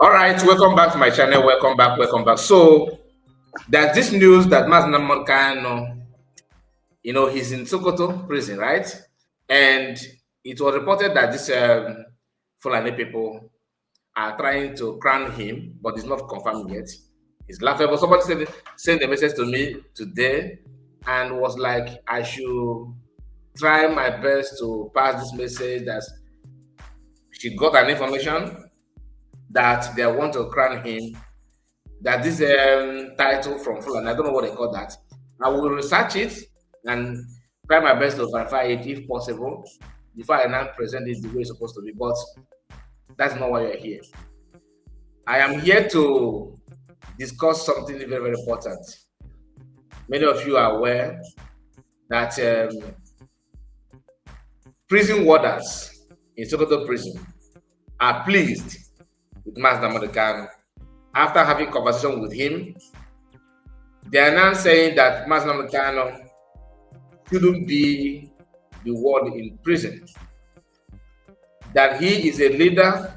All right, welcome back to my channel. Welcome back, welcome back. So there's this news that Mazna Morkano, he's in Sokoto prison, right? And it was reported that this Fulani people are trying to crown him, but it's not confirmed yet. It's laughable. Somebody sent a message to me today and was like, I should try my best to pass this message that she got an information that they want to crown him, that this title from Fulani, I don't know what they call that. I will research it and try my best to verify it if possible before I now present it the way it's supposed to be. But that's not why you're here. I am here to discuss something very, very important. Many of you are aware that prison warders in Sokoto prison are pleased with Mazda Morikano. After having conversation with him, they are now saying that Mazda Morikano shouldn't be the one in prison. That he is a leader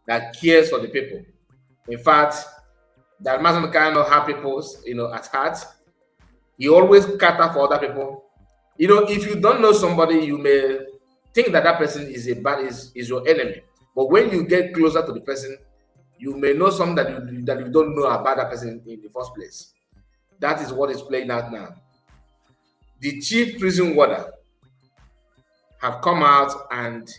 that cares for the people. In fact, that Mazda Morikano have people, at heart. He always cater for other people. If you don't know somebody, you may think that person is your enemy. But when you get closer to the person, you may know something that you don't know about that person in the first place. That is what is playing out now. The chief prison warder have come out and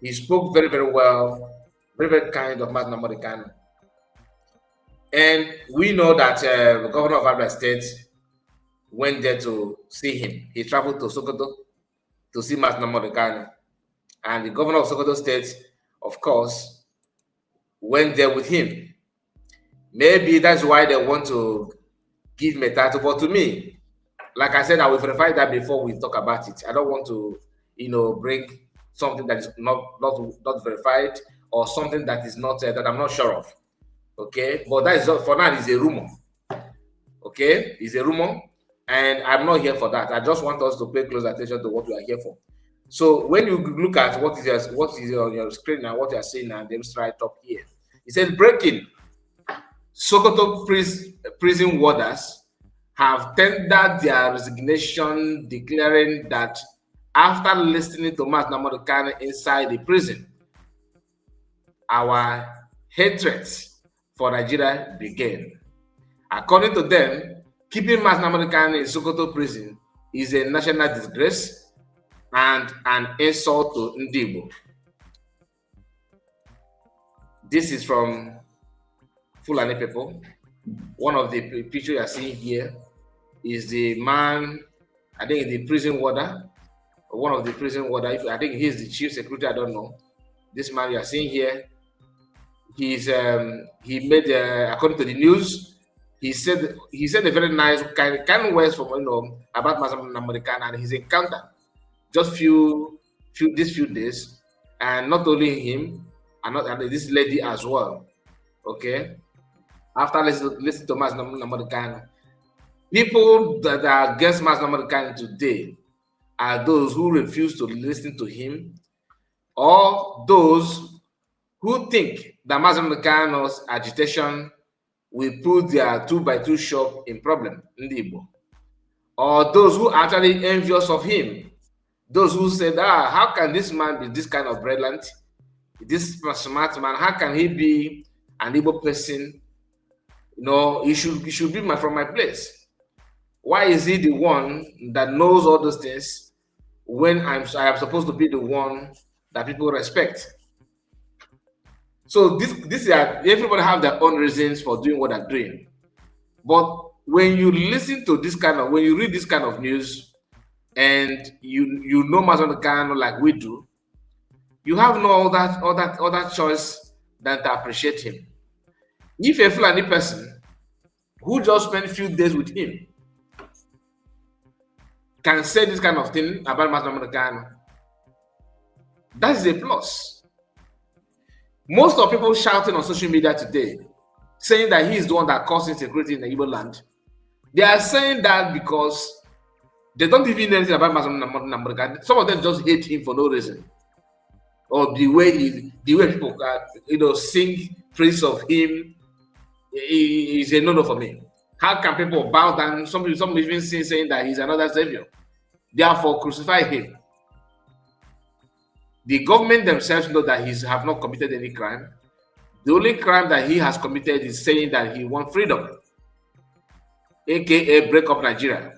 he spoke very, very well, very, very kind of Mazda Morikano. And we know that the governor of Abia State went there to see him. He traveled to Sokoto to see Mazda Morikano. And the governor of Sokoto State, of course, went there with him. Maybe that's why they want to give me a title. But to me, like I said, I will verify that before we talk about it. I don't want to, bring something that is not verified or something that is not that I'm not sure of. Okay, but that is for now. It's a rumor. Okay, it's a rumor, and I'm not here for that. I just want us to pay close attention to what we are here for. So when you look at what is on your screen and what you are seeing now, there's right up here. It says breaking. Sokoto prison warders have tendered their resignation, declaring that after listening to Mazda Morikano inside the prison, our hatred for Nigeria began. According to them, keeping Mazda Morikano in Sokoto prison is a national disgrace and an insult to Ndibo. This is from Fulani people. One of the pictures you are seeing here is the man, I think the prison warder, one of the prison warder. I think he's the chief security. I don't know. This man you are seeing here, he made according to the news, he said a very nice kind words from about Mazda Morikano and his encounter just few days, and not only him, and this lady as well. Okay. After listening to Mazda Morikano, people that are against Mazda Morikano today are those who refuse to listen to him, or those who think that Mazda Morikano's agitation will put their 2x2 shop in problem in the Igbo, or those who are actually envious of him, those who said, how can this man be this kind of brilliant, this smart man? How can he be an Igbo person? He should be from my place. Why is he the one that knows all those things when I am supposed to be the one that people respect? So this everybody have their own reasons for doing what they're doing. But when you listen to when you read this kind of news, and you know Mazda Morikano like we do, you have no other choice than to appreciate him. If a Fulani person who just spent a few days with him can say this kind of thing about Mazda Morikano, that is a plus. Most of people shouting on social media today, saying that he is the one that caused insecurity in the Igbo land, they are saying that because they don't even know anything about Mazda Morikano. Some of them just hate him for no reason. or the way people sing praise of him is a no-no for me. How can people bow down? Some even saying that he's another savior. Therefore, crucify him. The government themselves know that he have not committed any crime. The only crime that he has committed is saying that he wants freedom, aka break up Nigeria.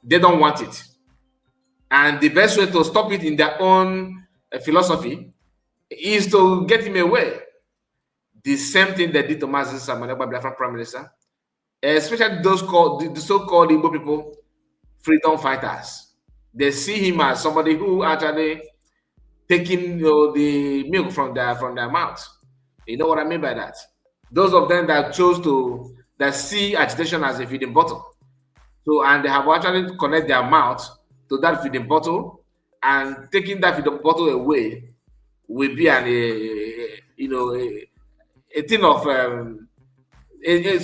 They don't want it. And the best way to stop it in their own philosophy is to get him away. The same thing they did to Mazi Samaneba, Biafran Prime Minister, especially those the so-called Igbo people, freedom fighters. They see him as somebody who actually taking the milk from their mouth. You know what I mean by that? Those of them that chose that see agitation as a feeding bottle. So, and they have actually connect their mouth to that feeding bottle, and taking that feeding bottle away will be a thing of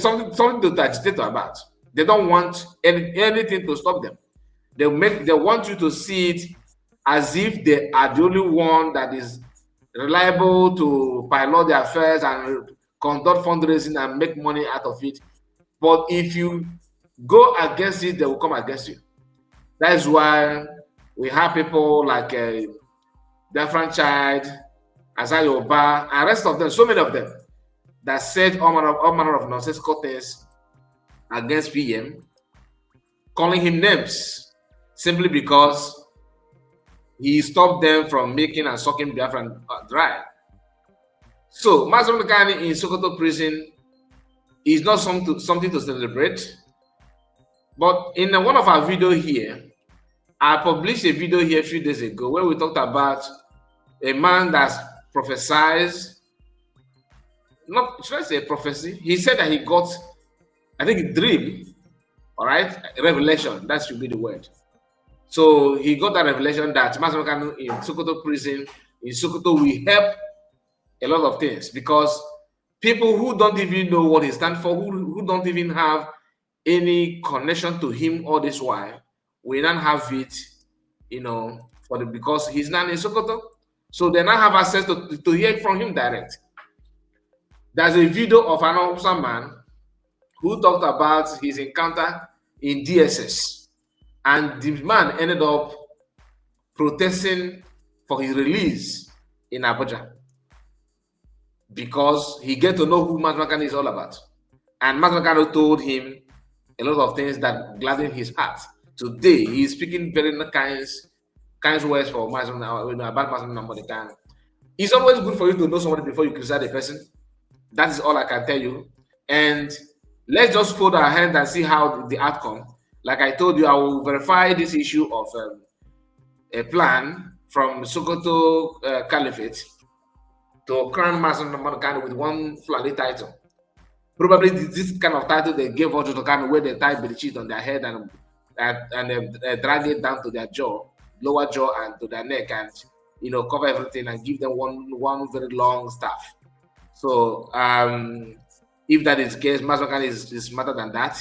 something to agitate about. They don't want anything to stop them. They want you to see it as if they are the only one that is reliable to pilot their affairs and conduct fundraising and make money out of it. But if you go against it, they will come against you. That is why we have people like Biafran Child, Azayoba, and rest of them, so many of them, that said all manner of nonsensical things against PM, calling him names simply because he stopped them from making and sucking Biafran dry. So, Mazi Nnamdi in Sokoto prison is not something to celebrate. But in one of our videos here, I published a video here a few days ago where we talked about a man that's prophesied, should I say prophecy? He said that he got, I think, a dream, all right, a revelation, that should be the word. So he got that revelation that Mazi Nnamdi in Sokoto prison, in Sokoto, will help a lot of things, because people who don't even know what he stands for, who don't even have any connection to him all this while, we not have it, because he's not in Sokoto. So they now have access to hear from him direct. There's a video of an officer man who talked about his encounter in DSS, and the man ended up protesting for his release in Abuja because he get to know who Mazi Nnamdi is all about. And Mazi Nnamdi told him a lot of things that gladdened his heart. Today, he is speaking very kind words for Mazi Nnamdi, about Mazi Nnamdi. It's always good for you to know somebody before you criticize a person. That is all I can tell you. And let's just fold our hands and see how the outcome. Like I told you, I will verify this issue of a plan from Sokoto Caliphate to crown Mazi Nnamdi with one Fulani title. Probably this kind of title they gave Ojo Tokano, where they tie the cheese on their head and drag it down to their jaw, lower jaw, and to their neck, and cover everything and give them one very long staff. So if that is the case, Mazi Nnamdi is smarter than that.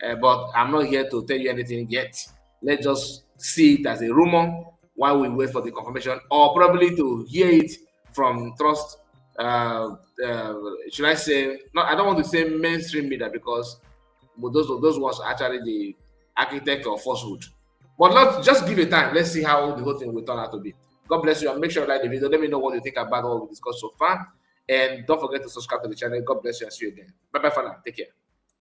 But I'm not here to tell you anything yet. Let's just see it as a rumor while we wait for the confirmation, or probably to hear it from trust. Should I say? No, I don't want to say mainstream media, because those was actually the architect of falsehood. But let's just give it time. Let's see how the whole thing will turn out to be. God bless you, and make sure you like the video. Let me know what you think about what we discussed so far, and don't forget to subscribe to the channel. God bless you, and see you again. Bye bye for now. Take care.